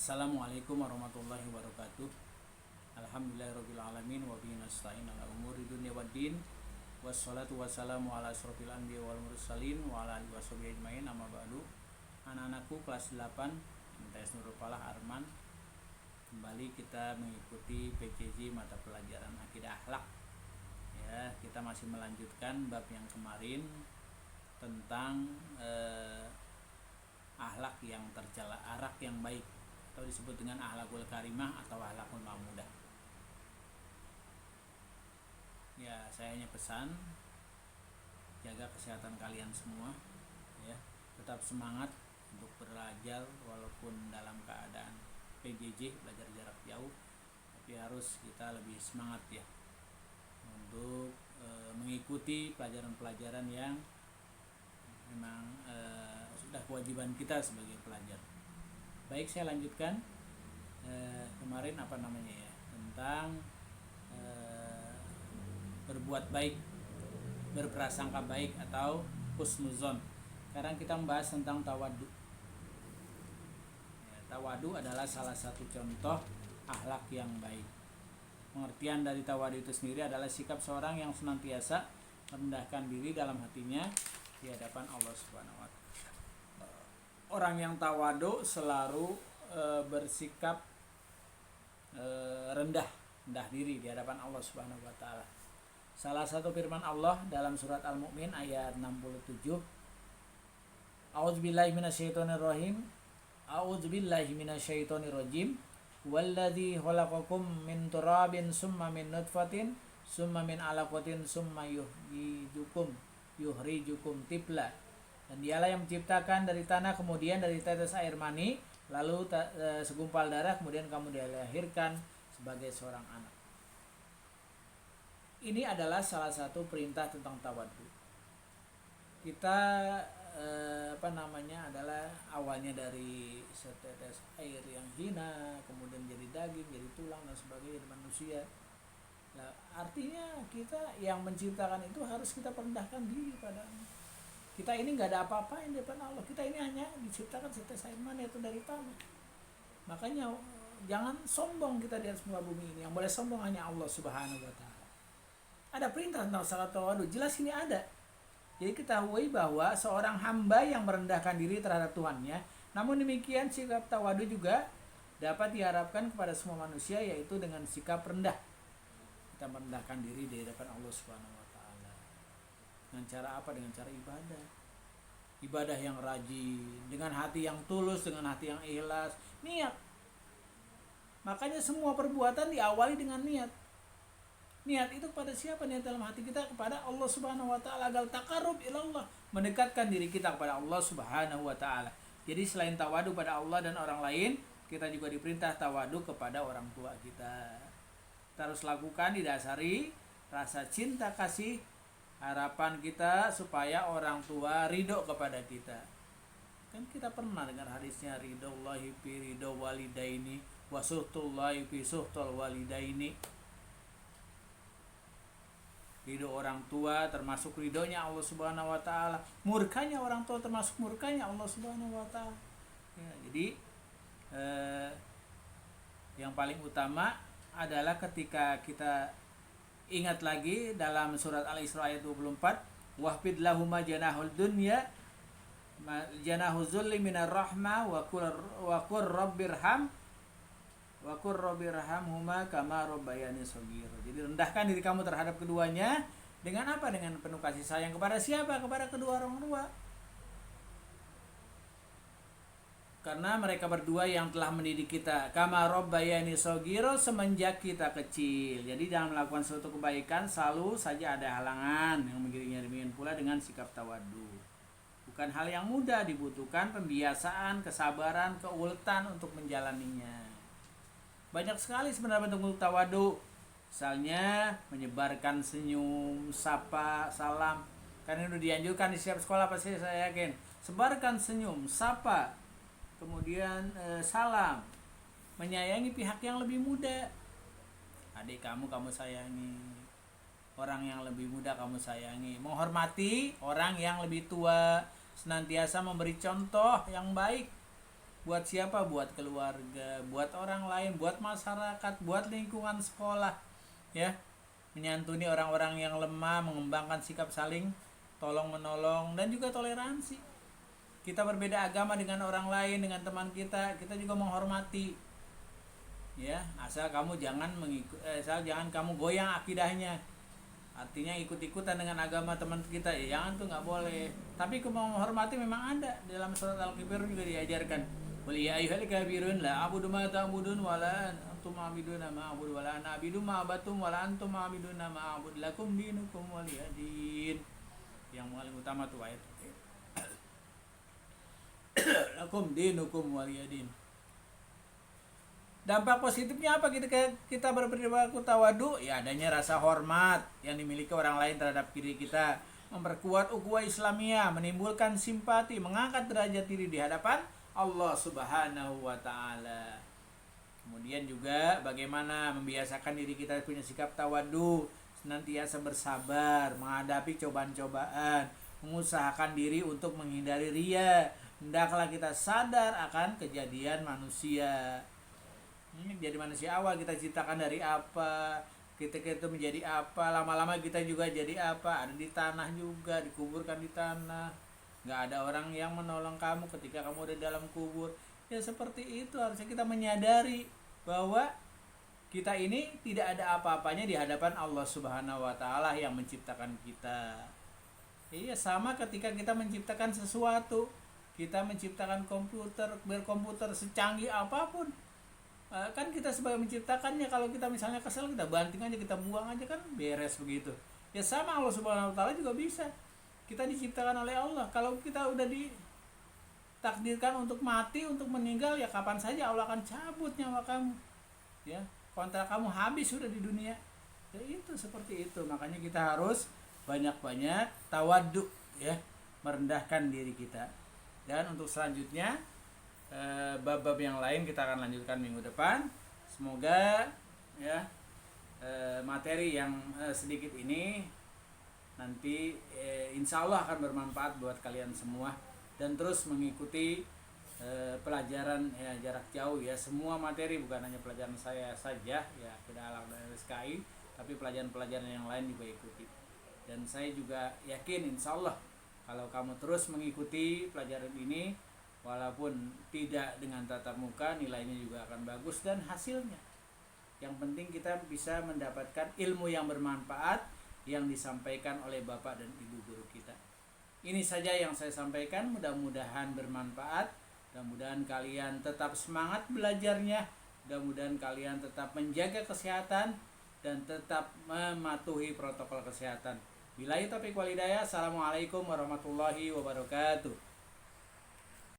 Assalamualaikum warahmatullahi wabarakatuh. Alhamdulillahirabbil wa bihi nasta'in ala umuri dunya waddin. Wassalatu wassalamu ala asrofil anbiya wal mursalin wa ala alihi washabihi ajmain, amma ba'du. Anak-anakku kelas 8 MTS Nurul Falah Arman. Kembali kita mengikuti PJJ mata pelajaran akidah akhlak. Ya, kita masih melanjutkan bab yang kemarin tentang akhlak yang tercela, arak yang baik, atau disebut dengan akhlakul karimah atau akhlakul mahmudah. Ya, saya hanya pesan jaga kesehatan kalian semua, ya, tetap semangat untuk belajar walaupun dalam keadaan PJJ, belajar jarak jauh, tapi harus kita lebih semangat ya untuk mengikuti pelajaran-pelajaran yang memang sudah kewajiban kita sebagai pelajar. Baik, saya lanjutkan kemarin tentang berbuat baik, berprasangka baik atau husnuzon. Sekarang kita membahas tentang tawadu. Tawadu adalah salah satu contoh akhlak yang baik. Pengertian dari tawadu itu sendiri adalah sikap seorang yang senantiasa merendahkan diri dalam hatinya di hadapan Allah Subhanahu wa taala. Orang yang tawadu selalu bersikap rendah diri di hadapan Allah Subhanahu wa taala. Salah satu firman Allah dalam surat Al-Mu'min ayat 67. A'udzubillahi minasyaitonirrajim. A'udzubillahi minasyaitonirrajim. Walladzi khalaqakum min turabin summa min nutfatin summa min 'alaqatin summa yuhrijukum tifla. Dan dialah yang menciptakan dari tanah, kemudian dari tetes air mani, lalu segumpal darah, kemudian kamu dilahirkan sebagai seorang anak. Ini adalah salah satu perintah tentang tawadu. Kita adalah awalnya dari setetes air yang hina, kemudian jadi daging, jadi tulang dan sebagainya, jadi manusia. Nah, artinya kita yang menciptakan itu harus kita perendahkan diri padanya. Kita ini nggak ada apa-apa di depan Allah. Kita ini hanya diciptakan setetes air mani itu dari tanah. Makanya jangan sombong kita di atas muka bumi ini. Yang boleh sombong hanya Allah Subhanahu wa taala. Ada perintah tentang salat tawadu, jelas ini ada. Jadi ketahui bahwa seorang hamba yang merendahkan diri terhadap Tuhannya, namun demikian sikap tawadu juga dapat diharapkan kepada semua manusia, yaitu dengan sikap rendah. Kita merendahkan diri di hadapan Allah Subhanahu wa taala. Dengan cara apa? Dengan cara ibadah. Ibadah yang rajin, dengan hati yang tulus, dengan hati yang ikhlas, niat. Makanya semua perbuatan diawali dengan niat. Niat itu kepada siapa? Niat dalam hati kita kepada Allah Subhanahu wa taala, agar taqarrub ilallah, mendekatkan diri kita kepada Allah Subhanahu wa taala. Jadi selain tawadu pada Allah dan orang lain, kita juga diperintah tawadu kepada orang tua kita. Kita harus lakukan didasari rasa cinta kasih, harapan kita supaya orang tua ridho kepada kita. Kan kita pernah dengar hadisnya, ridhollahi fi ridho walidaini wa suhtullahi fi suhtul walidaini. Ridho orang tua termasuk ridhonya Allah Subhanahu wa taala, murkanya orang tua termasuk murkanya Allah Subhanahu wa taala. Ya, jadi yang paling utama adalah ketika kita ingat lagi dalam surat Al-Isra ayat 24, wahfid lahuma janahul dunya janahu zulli minar rahmah wa qur rabbirhamhuma kama rabbayani shaghira. Jadi rendahkan diri kamu terhadap keduanya dengan apa? Dengan penuh kasih sayang kepada siapa? Kepada kedua orang tua. Karena mereka berdua yang telah mendidik kita, kama rabbayani shaghira, semenjak kita kecil. Jadi dalam melakukan suatu kebaikan selalu saja ada halangan yang mengiringinya, demikian pula dengan sikap tawadu. Bukan hal yang mudah, dibutuhkan pembiasaan, kesabaran, keuletan untuk menjalaninya. Banyak sekali sebenarnya bentuk tawadu. Misalnya menyebarkan senyum, sapa, salam. Karena itu dianjurkan di setiap sekolah, pasti saya yakin. Sebarkan senyum, sapa, kemudian salam. Menyayangi pihak yang lebih muda. Adik kamu sayangi. Orang yang lebih muda kamu sayangi. Menghormati orang yang lebih tua. Senantiasa memberi contoh yang baik. Buat siapa? Buat keluarga, buat orang lain, buat masyarakat, buat lingkungan sekolah, ya. Menyantuni orang-orang yang lemah, mengembangkan sikap saling tolong menolong dan juga toleransi. Kita berbeda agama dengan orang lain, dengan teman kita juga menghormati. Ya, asal kamu jangan kamu goyang akidahnya. Artinya ikut-ikutan dengan agama teman kita, ya jangan tuh, nggak boleh. Tapi menghormati memang ada dalam surat Al-Kafirun juga diajarkan. Qul ya ayyuhal kafirun la a'budu ma ta'budun wa la antum a'buduna ma a'budu wa la ana a'budu ma abatum wa la antum a'buduna ma a'bud lakum dinukum waliyadin. Yang paling utama tuh ayat lakum dinukum waliyadin. Dampak positifnya apa kita berperilaku tawadu? Ya adanya rasa hormat yang dimiliki orang lain terhadap diri kita, memperkuat ukhuwah Islamiyah, menimbulkan simpati, mengangkat derajat diri di hadapan Allah Subhanahu wa taala. Kemudian juga bagaimana membiasakan diri kita punya sikap tawadu, senantiasa bersabar menghadapi cobaan-cobaan, mengusahakan diri untuk menghindari riya. Hendaklah kita sadar akan kejadian manusia. Jadi manusia awal kita ciptakan dari apa, kita itu menjadi apa, lama-lama kita juga jadi apa, ada di tanah juga, dikuburkan di tanah. Nggak ada orang yang menolong kamu ketika kamu ada dalam kubur. Ya seperti itu, harusnya kita menyadari bahwa kita ini tidak ada apa-apanya di hadapan Allah Subhanahu wa taala yang menciptakan kita. Iya, sama ketika kita menciptakan sesuatu, kita menciptakan komputer secanggih apapun, kan kita sebagai menciptakannya, kalau kita misalnya kesel kita banting aja, kita buang aja, kan beres begitu. Ya sama Allah Subhanahu wa taala juga bisa. Kita diciptakan oleh Allah. Kalau kita udah ditakdirkan untuk mati, untuk meninggal, ya kapan saja Allah akan cabut nyawa kamu. Ya, kontrak kamu habis sudah di dunia. Ya itu seperti itu. Makanya kita harus banyak-banyak tawadhu, ya, merendahkan diri kita. Dan untuk selanjutnya bab-bab yang lain kita akan lanjutkan minggu depan. Semoga ya materi yang sedikit ini nanti insya Allah akan bermanfaat buat kalian semua, dan terus mengikuti pelajaran ya, jarak jauh ya, semua materi, bukan hanya pelajaran saya saja ya Aqeedah Al-Akhlaq dan RSKI, tapi pelajaran-pelajaran yang lain juga ikuti. Dan saya juga yakin insya Allah kalau kamu terus mengikuti pelajaran ini, walaupun tidak dengan tatap muka, nilainya juga akan bagus dan hasilnya. Yang penting kita bisa mendapatkan ilmu yang bermanfaat yang disampaikan oleh Bapak dan Ibu guru kita. Ini saja yang saya sampaikan, mudah-mudahan bermanfaat. Mudah-mudahan kalian tetap semangat belajarnya. Mudah-mudahan kalian tetap menjaga kesehatan dan tetap mematuhi protokol kesehatan. Billahi taufiq wal hidayah. Assalamualaikum warahmatullahi wabarakatuh.